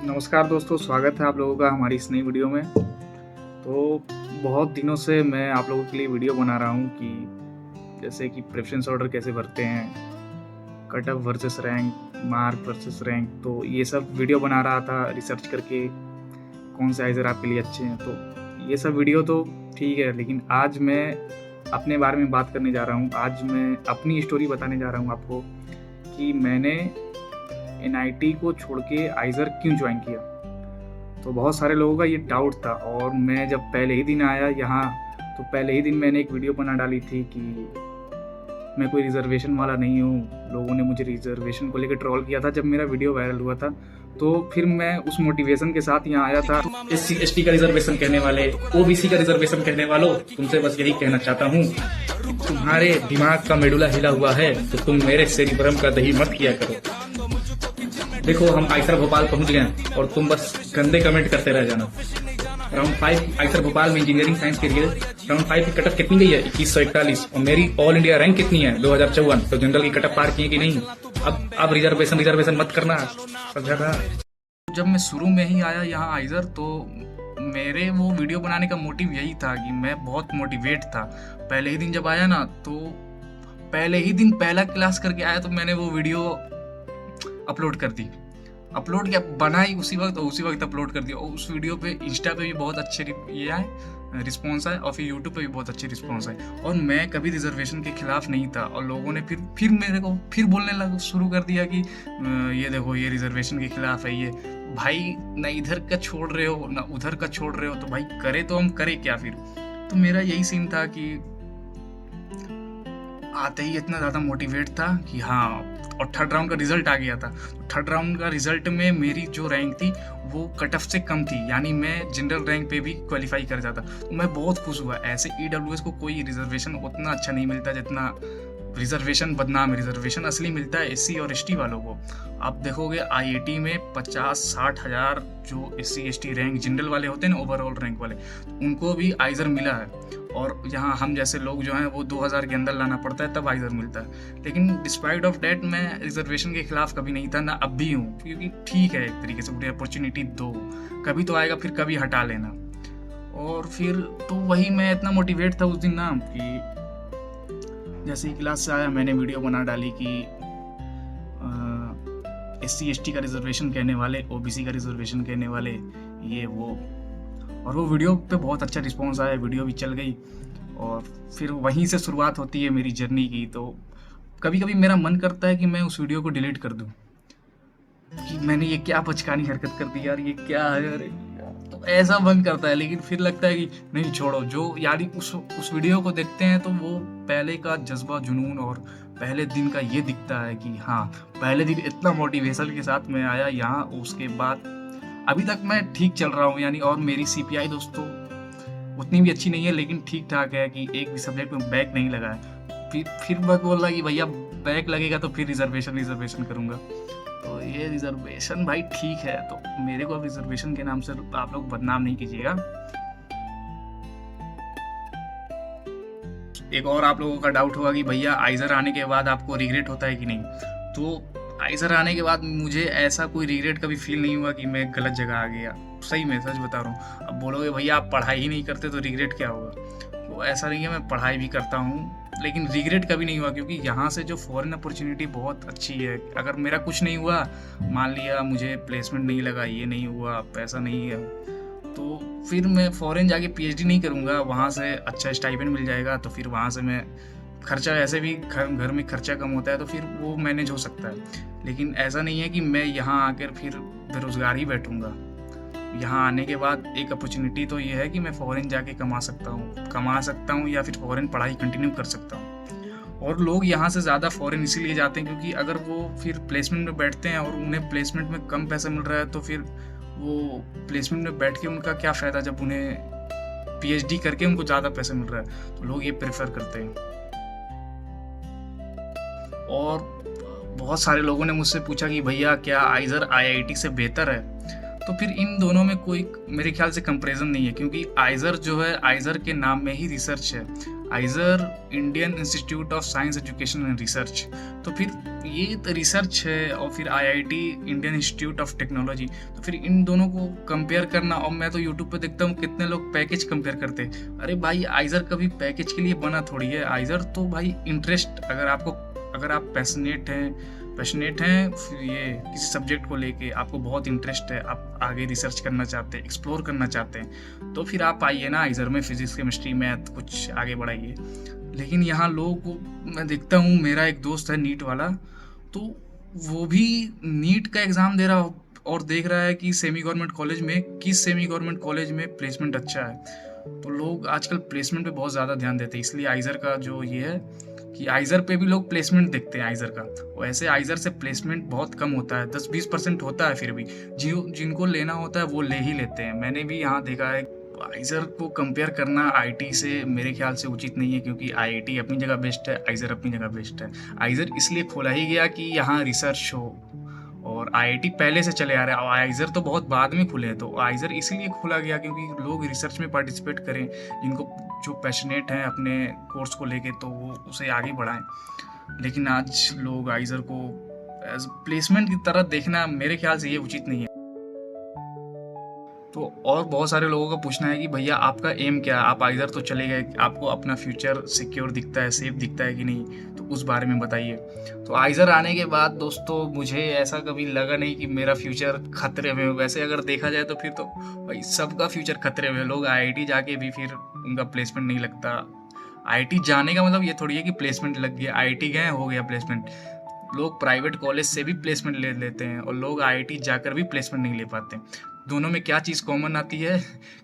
नमस्कार दोस्तों, स्वागत है आप लोगों का हमारी इस नई वीडियो में। तो बहुत दिनों से मैं आप लोगों के लिए वीडियो बना रहा हूँ कि जैसे कि प्रेफ़रेंस ऑर्डर कैसे भरते हैं, cut off versus rank, mark versus rank, तो ये सब वीडियो बना रहा था रिसर्च करके कौन से आइज़र आपके लिए अच्छे हैं। तो ये सब वीडियो तो ठीक है, लेकिन आज मैं अपने बारे में बात करने जा रहा हूँ। आज मैं अपनी स्टोरी बताने जा रहा हूँ आपको कि मैंने एनआईटी को छोड़ के आइज़र क्यों जॉइन किया। तो बहुत सारे लोगों का ये डाउट था और मैं जब पहले ही दिन आया यहाँ, तो पहले ही दिन मैंने एक वीडियो बना डाली थी कि मैं कोई रिज़र्वेशन वाला नहीं हूँ। लोगों ने मुझे रिज़र्वेशन को लेकर ट्रोल किया था जब मेरा वीडियो वायरल हुआ था। तो फिर मैं उस मोटिवेशन के साथ यहाँ आया था। SC ST का रिजर्वेशन कहने वाले, OBC का रिजर्वेशन कहने वालों, तुमसे बस यही कहना चाहता हूँ, तुम्हारे दिमाग का मेडुला हिला हुआ है तो तुम मेरे सेरिब्रम का दही मत किया करो। देखो हम आइसर भोपाल पहुंच गए और तुम बस गंदे कमेंट करते रह जाना। राउंड 5 आइसर भोपाल में इंजीनियरिंग साइंस के लिए राउंड 5 की कटअप कितनी गई है? 2141। और मेरी ऑल इंडिया रैंक कितनी है? 2054। तो जनरल की कटअप पार की है कि नहीं? अब रिजर्वेशन मत करना, समझा था? जब मैं शुरू में ही आया यहाँ आइज़र, तो मेरे वो वीडियो बनाने का मोटिव यही था कि मैं बहुत मोटिवेट था। पहले ही दिन जब आया ना, तो पहले ही दिन पहला क्लास करके आया, तो मैंने वो वीडियो अपलोड कर दी। अपलोड क्या, बनाई उसी वक्त अपलोड कर दिया। और उस वीडियो पे इंस्टा पे भी बहुत अच्छे ये आए, रिस्पॉन्स आए, और फिर यूट्यूब पे भी बहुत अच्छे रिस्पॉन्स आए। और मैं कभी रिजर्वेशन के खिलाफ नहीं था, और लोगों ने फिर मेरे को फिर बोलने लगा, शुरू कर दिया कि ये देखो ये रिजर्वेशन के खिलाफ है। ये भाई ना इधर का छोड़ रहे हो ना उधर का छोड़ रहे हो, तो भाई करे तो हम करें क्या फिर। तो मेरा यही सीन था कि आते ही इतना ज़्यादा मोटिवेट था कि हाँ। और थर्ड राउंड का रिजल्ट आ गया था। थर्ड राउंड का रिजल्ट में मेरी जो रैंक थी वो कट ऑफ से कम थी, यानी मैं जनरल रैंक पे भी क्वालिफाई कर जाता। तो मैं बहुत खुश हुआ। ऐसे EWS को कोई रिजर्वेशन उतना अच्छा नहीं मिलता जितना रिजर्वेशन बदनाम है। रिजर्वेशन असली मिलता है SC और ST वालों को। आप देखोगे IIT में 50-60 हज़ार जो SC ST रैंक जनरल वाले होते हैं ना, ओवरऑल रैंक वाले, उनको भी आइज़र मिला है। और यहाँ हम जैसे लोग जो हैं वो 2000 के अंदर लाना पड़ता है तब आइज़र मिलता है। लेकिन डिस्पाइट ऑफ डैट मैं रिजर्वेशन के खिलाफ कभी नहीं था, ना अब भी हूँ, क्योंकि ठीक है एक तरीके से मुझे अपॉर्चुनिटी दो, कभी तो आएगा, फिर कभी हटा लेना। और फिर तो वही मैं इतना मोटिवेट था उस दिन ना कि जैसे ही क्लास से आया मैंने वीडियो बना डाली कि SC ST का रिजर्वेशन कहने वाले, OBC का रिजर्वेशन कहने वाले, ये वो। और वो वीडियो पे बहुत अच्छा रिस्पॉन्स आया, वीडियो भी चल गई। और फिर वहीं से शुरुआत होती है मेरी जर्नी की। तो कभी कभी मेरा मन करता है कि मैं उस वीडियो को डिलीट कर दूं, कि मैंने ये क्या बचकानी हरकत कर दी यार, ये क्या है, अरे यार। तो ऐसा मन करता है, लेकिन फिर लगता है कि नहीं, छोड़ो। जो यारी उस वीडियो को देखते हैं तो वो पहले का जज्बा, जुनून और पहले दिन का ये दिखता है कि हाँ, पहले दिन इतना मोटिवेशन के साथ मैं आया यहाँ। उसके बाद अभी तक मैं ठीक चल रहा हूँ, यानी। और मेरी CPI दोस्तों उतनी भी अच्छी नहीं है, लेकिन ठीक ठाक है कि एक भी सब्जेक्ट में बैक नहीं लगा है। फिर मैं बोल रहा कि भैया बैक लगेगा तो फिर रिजर्वेशन करूँगा। तो ये रिजर्वेशन भाई ठीक है, तो मेरे को अब रिजर्वेशन के नाम से आप लोग बदनाम नहीं कीजिएगा। एक और आप लोगों का डाउट होगा कि भैया आइज़र आने के बाद आपको रिग्रेट होता है कि नहीं। तो आइज़र आने के बाद मुझे ऐसा कोई रिग्रेट कभी फील नहीं हुआ कि मैं गलत जगह आ गया। सही में सच बता रहा हूँ। अब बोलोगे भैया आप पढ़ाई ही नहीं करते तो रिग्रेट क्या होगा, तो ऐसा नहीं है, मैं पढ़ाई भी करता हूँ, लेकिन रिग्रेट कभी नहीं हुआ, क्योंकि यहाँ से जो फॉरेन अपॉर्चुनिटी बहुत अच्छी है। अगर मेरा कुछ नहीं हुआ, मान लिया मुझे प्लेसमेंट नहीं लगा, ये नहीं हुआ, पैसा नहीं है, तो फिर मैं फ़ॉरेन जाके PhD नहीं करूँगा। वहाँ से अच्छा स्टाइपेंड मिल जाएगा, तो फिर वहाँ से मैं खर्चा, ऐसे भी घर में खर्चा कम होता है, तो फिर वो मैनेज हो सकता है। लेकिन ऐसा नहीं है कि मैं यहाँ आकर फिर बेरोज़गार ही बैठूँगा। यहाँ आने के बाद एक अपॉर्चुनिटी तो ये है कि मैं फ़ॉरेन जाके कमा सकता हूँ या फिर फ़ॉरेन पढ़ाई कंटिन्यू कर सकता हूँ। और लोग यहाँ से ज़्यादा फ़ॉरेन इसीलिए जाते हैं क्योंकि अगर वो फिर प्लेसमेंट में बैठते हैं और उन्हें प्लेसमेंट में कम पैसा मिल रहा है, तो फिर वो प्लेसमेंट में बैठ के उनका क्या फ़ायदा, जब उन्हें PhD करके उनको ज़्यादा पैसा मिल रहा है। तो लोग ये प्रेफर करते हैं। और बहुत सारे लोगों ने मुझसे पूछा कि भैया क्या आइज़र IIT से बेहतर है। तो फिर इन दोनों में कोई मेरे ख्याल से कंपैरिजन नहीं है, क्योंकि आइज़र जो है, आइज़र के नाम में ही रिसर्च है। आइजर Indian institute of science education and research. तो फिर ये तो रिसर्च है, और फिर IIT Indian institute of technology. तो फिर इन दोनों को कंपेयर करना, और मैं तो यूट्यूब पे देखता हूँ कितने लोग पैकेज कंपेयर करते हैं। अरे भाई, आइजर कभी पैकेज के लिए बना थोड़ी है। आइजर तो भाई इंटरेस्ट, अगर आप पैशनेट हैं ये किसी सब्जेक्ट को लेके, आपको बहुत इंटरेस्ट है, आप आगे रिसर्च करना चाहते हैं, एक्सप्लोर करना चाहते हैं, तो फिर आप आइए ना आइजर में, फिजिक्स केमिस्ट्री मैथ कुछ आगे बढ़ाइए। लेकिन यहाँ लोगों को मैं देखता हूँ, मेरा एक दोस्त है नीट वाला, तो वो भी नीट का एग्ज़ाम दे रहा और देख रहा है कि सेमी गवर्नमेंट कॉलेज में प्लेसमेंट अच्छा है। तो लोग आजकल प्लेसमेंट पे बहुत ज़्यादा ध्यान देते हैं, इसलिए आइजर का जो ये है कि आइजर पे भी लोग प्लेसमेंट देखते हैं आइजर का। वैसे आइजर से प्लेसमेंट बहुत कम होता है, 10-20% होता है, फिर भी जिनको लेना होता है वो ले ही लेते हैं। मैंने भी यहाँ देखा है। आइजर को कंपेयर करना आईटी से मेरे ख्याल से उचित नहीं है, क्योंकि आईआईटी अपनी जगह बेस्ट है, आइजर अपनी जगह बेस्ट है। आइजर इसलिए खोला ही गया कि यहाँ रिसर्च हो, और आईआईटी पहले से चले आ रहे हैं, और आइजर तो बहुत बाद में खुले हैं। तो आइजर इसीलिए खोला गया क्योंकि लोग रिसर्च में पार्टिसिपेट करें, जिनको जो पैशनेट हैं अपने कोर्स को लेके, तो वो उसे आगे बढ़ाएं। लेकिन आज लोग आइजर को एज प्लेसमेंट की तरह देखना मेरे ख्याल से ये उचित नहीं है। तो और बहुत सारे लोगों का पूछना है कि भैया आपका एम क्या है, आप आइजर तो चले गए, आपको अपना फ्यूचर सिक्योर दिखता है, सेफ दिखता है कि नहीं, तो उस बारे में बताइए। तो आइजर आने के बाद दोस्तों मुझे ऐसा कभी लगा नहीं कि मेरा फ्यूचर खतरे में हो। वैसे अगर देखा जाए तो फिर तो भाई सबका फ्यूचर खतरे में। लोग आईआईटी जाके भी फिर उनका प्लेसमेंट नहीं लगता। आईआईटी जाने का मतलब ये थोड़ी है कि प्लेसमेंट लग गया, आईआईटी गए हो गया प्लेसमेंट। लोग प्राइवेट कॉलेज से भी प्लेसमेंट ले लेते हैं, और लोग आईआईटी जाकर भी प्लेसमेंट नहीं ले पाते। दोनों में क्या चीज़ कॉमन आती है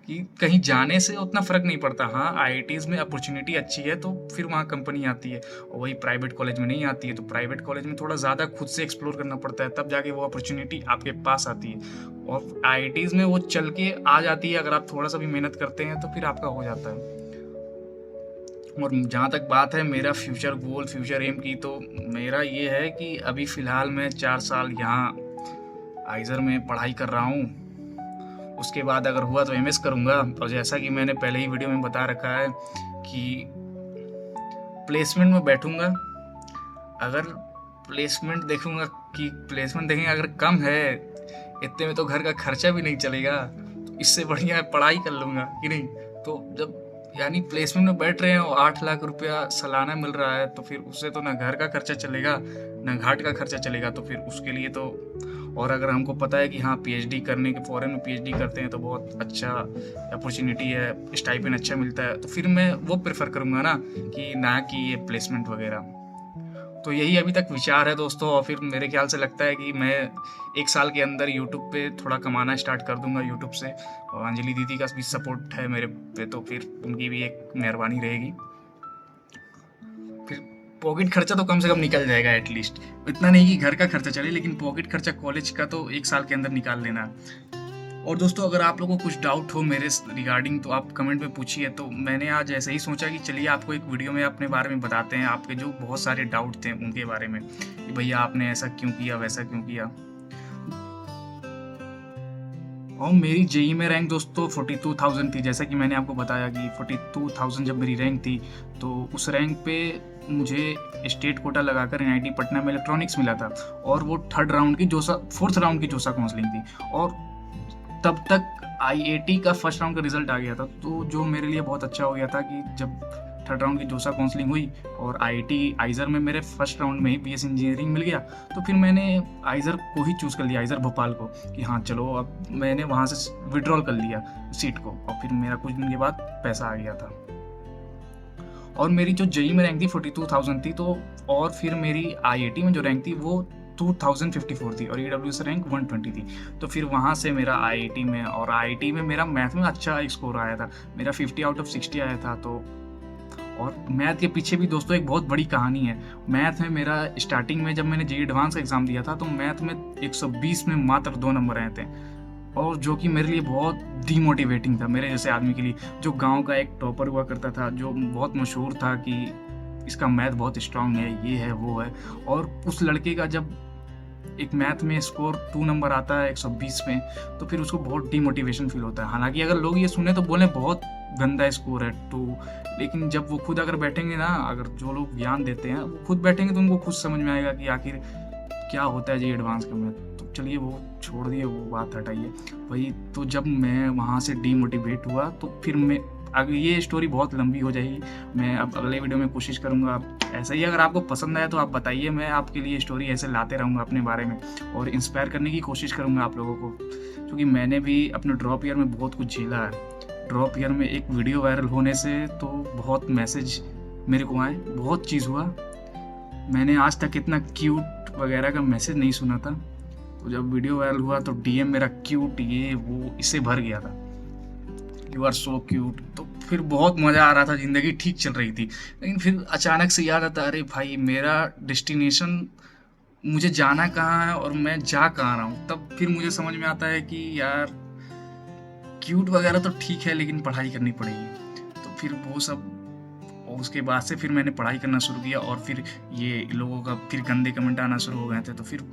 कि कहीं जाने से उतना फ़र्क नहीं पड़ता। हाँ, आईआईटीज़ में अपॉर्चुनिटी अच्छी है तो फिर वहाँ कंपनी आती है, और वही प्राइवेट कॉलेज में नहीं आती है। तो प्राइवेट कॉलेज में थोड़ा ज़्यादा खुद से एक्सप्लोर करना पड़ता है, तब जाके वो अपॉर्चुनिटी आपके पास आती है। और आईआईटीज़ में वो चल के आ जाती है, अगर आप थोड़ा सा भी मेहनत करते हैं तो फिर आपका हो जाता है। और जहाँ तक बात है मेरा फ्यूचर गोल, फ्यूचर एम की, तो मेरा ये है कि अभी फ़िलहाल मैं 4 साल यहाँ आइजर में पढ़ाई कर रहा हूँ। उसके बाद अगर हुआ तो एमएस करूँगा। और जैसा कि मैंने पहले ही वीडियो में बता रखा है कि प्लेसमेंट में बैठूँगा। अगर प्लेसमेंट देखूँगा कि प्लेसमेंट देखेंगे अगर कम है, इतने में तो घर का खर्चा भी नहीं चलेगा, तो इससे बढ़िया पढ़ाई कर लूँगा कि नहीं। तो जब यानी प्लेसमेंट में बैठ रहे हैं और 8 लाख रुपया सालाना मिल रहा है, तो फिर उससे तो ना घर का खर्चा चलेगा ना घाट का खर्चा चलेगा। तो फिर उसके लिए तो, और अगर हमको पता है कि हाँ पीएचडी करने के, फॉरेन में पीएचडी करते हैं तो बहुत अच्छा अपॉर्चुनिटी है, स्टाइपेंड अच्छा मिलता है, तो फिर मैं वो प्रेफर करूँगा ना कि ये प्लेसमेंट वगैरह। तो यही अभी तक विचार है दोस्तों। और फिर मेरे ख्याल से लगता है कि मैं 1 साल के अंदर यूट्यूब पे थोड़ा कमाना स्टार्ट कर दूंगा यूट्यूब से। और अंजलि दीदी का भी सपोर्ट है मेरे पे, तो फिर उनकी भी एक मेहरबानी रहेगी। फिर पॉकेट खर्चा तो कम से कम निकल जाएगा एटलीस्ट। इतना नहीं कि घर का खर्चा चले, लेकिन पॉकेट खर्चा कॉलेज का तो 1 साल के अंदर निकाल लेना। और दोस्तों अगर आप लोगों को कुछ डाउट हो मेरे रिगार्डिंग तो आप कमेंट में पूछिए। तो मैंने आज ऐसे ही सोचा कि चलिए आपको एक वीडियो में अपने बारे में बताते हैं, आपके जो बहुत सारे डाउट थे उनके बारे में, कि भैया आपने ऐसा क्यों किया, वैसा क्यों किया। और मेरी जेई में रैंक दोस्तों 42,000 थी। जैसा कि मैंने आपको बताया कि 42,000 जब मेरी रैंक थी, तो उस रैंक पे मुझे स्टेट कोटा लगाकर एनआईटी पटना में इलेक्ट्रॉनिक्स मिला था, और वो 4th राउंड की जोसा काउंसलिंग थी। और तब तक आईआईटी का 1st राउंड का रिजल्ट आ गया था, तो जो मेरे लिए बहुत अच्छा हो गया था कि जब 3rd राउंड की जोसा काउंसलिंग हुई और आईआईटी आइजर में मेरे 1st राउंड में ही बीएस इंजीनियरिंग मिल गया, तो फिर मैंने आइजर को ही चूज़ कर लिया, आइजर भोपाल को, कि हाँ चलो अब मैंने वहाँ से विड्रॉल कर लिया सीट को। और फिर मेरा कुछ दिन के बाद पैसा आ गया था। और मेरी जो जेई में रैंक थी 42,000 थी, तो और फिर मेरी आईआईटी में जो रैंक थी वो 2054 थी, और ईडब्ल्यूएस रैंक 120 थी। तो फिर वहाँ से मेरा आईआईटी में, और आईआईटी में मेरा मैथ में अच्छा स्कोर आया था, मेरा 50 आउट ऑफ 60 आया था। तो और मैथ के पीछे भी दोस्तों एक बहुत बड़ी कहानी है। मैथ में मेरा स्टार्टिंग में जब मैंने जेई एडवांस का एग्ज़ाम दिया था, तो मैथ में 120 में मात्र 2 नंबर आए थे, और जो कि मेरे लिए बहुत डीमोटिवेटिंग था, मेरे जैसे आदमी के लिए, जो गांव का एक टॉपर हुआ करता था, जो बहुत मशहूर था कि इसका मैथ बहुत स्ट्रांग है, ये है वो है। और उस लड़के का जब एक मैथ में स्कोर 2 नंबर आता है 120 में, तो फिर उसको बहुत डीमोटिवेशन फील होता है। हालांकि अगर लोग ये सुने तो बोले बहुत गंदा स्कोर है। तो लेकिन जब वो खुद अगर बैठेंगे ना, अगर जो लोग ज्ञान देते हैं वो खुद बैठेंगे तो उनको खुद समझ में आएगा कि आखिर क्या होता है जी एडवांस का मैथ। तो चलिए वो छोड़ दिए, वो बात हटाइए भाई। तो जब मैं वहाँ से डीमोटिवेट हुआ तो फिर मैं, अगर ये स्टोरी बहुत लंबी हो जाएगी, मैं अब अगले वीडियो में कोशिश करूँगा ऐसा ही। अगर आपको पसंद आया तो आप बताइए, मैं आपके लिए स्टोरी ऐसे लाते रहूँगा अपने बारे में और इंस्पायर करने की कोशिश करूँगा आप लोगों को, क्योंकि मैंने भी अपने ड्रॉप ईयर में बहुत कुछ झेला है। ड्रॉप ईयर में एक वीडियो वायरल होने से तो बहुत मैसेज मेरे को आए, बहुत चीज़ हुआ। मैंने आज तक इतना क्यूट वगैरह का मैसेज नहीं सुना था। तो जब वीडियो वायरल हुआ तो डीएम मेरा क्यूट ये वो इससे भर गया था, यू आर सो क्यूट। तो फिर बहुत मज़ा आ रहा था, ज़िंदगी ठीक चल रही थी। लेकिन फिर अचानक से याद आता, अरे भाई मेरा डेस्टिनेशन, मुझे जाना कहाँ है और मैं जा कहाँ रहा हूँ। तब फिर मुझे समझ में आता है कि यार क्यूट वगैरह तो ठीक है लेकिन पढ़ाई करनी पड़ेगी। तो फिर वो सब, और उसके बाद से फिर मैंने पढ़ाई करना शुरू किया और फिर ये लोगों का फिर गंदे कमेंट आना शुरू हो गए थे। तो फिर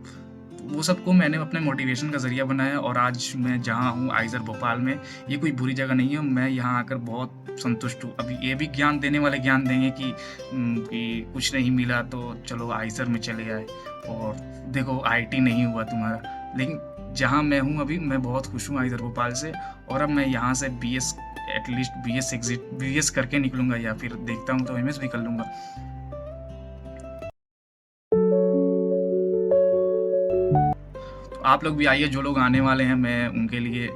वो सबको मैंने अपने मोटिवेशन का ज़रिया बनाया और आज मैं जहाँ हूँ आइज़र भोपाल में, ये कोई बुरी जगह नहीं है। मैं यहाँ आकर बहुत संतुष्ट हूँ। अभी ये भी ज्ञान देने वाले ज्ञान देंगे कि कुछ नहीं मिला तो चलो आइज़र में चले आए और देखो आईटी नहीं हुआ तुम्हारा। लेकिन जहाँ मैं हूँ अभी, मैं बहुत खुश हूँ आइज़र भोपाल से। और अब मैं यहाँ से बीएस, एटलीस्ट बीएस करके निकलूँगा, या फिर देखता हूँ तो एमएस भी कर लूँगा। आप लोग भी आइए, जो लोग आने वाले हैं मैं उनके लिए,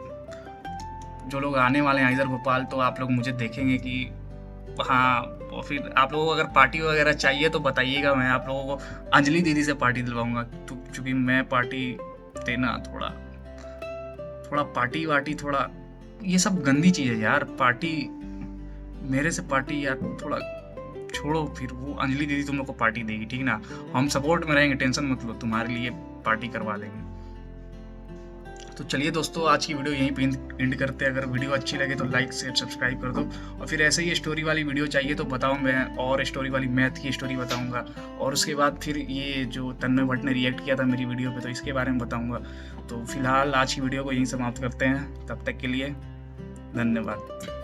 जो लोग आने वाले हैं आइज़र भोपाल, तो आप लोग मुझे देखेंगे कि हाँ। और फिर आप लोगों को अगर पार्टी वगैरह चाहिए तो बताइएगा, मैं आप लोगों को अंजलि दीदी से पार्टी दिलवाऊंगा। क्योंकि मैं पार्टी देना थोड़ा पार्टी वार्टी, थोड़ा ये सब गंदी चीज़ है यार। पार्टी मेरे से पार्टी यार थोड़ा छोड़ो। फिर वो अंजलि दीदी तुम लोग को पार्टी देगी, ठीक ना। हम सपोर्ट में रहेंगे, टेंशन मत लो, तुम्हारे लिए पार्टी करवा देंगे। तो चलिए दोस्तों, आज की वीडियो यहीं पे एंड करते हैं। अगर वीडियो अच्छी लगे तो लाइक शेयर सब्सक्राइब कर दो। और फिर ऐसे ही स्टोरी वाली वीडियो चाहिए तो बताओ, मैं और स्टोरी वाली मैथ की स्टोरी बताऊंगा। और उसके बाद फिर ये जो तन्मय भट्ट ने रिएक्ट किया था मेरी वीडियो पे, तो इसके बारे में बताऊंगा। तो फिलहाल आज की वीडियो को यहीं समाप्त करते हैं। तब तक के लिए धन्यवाद।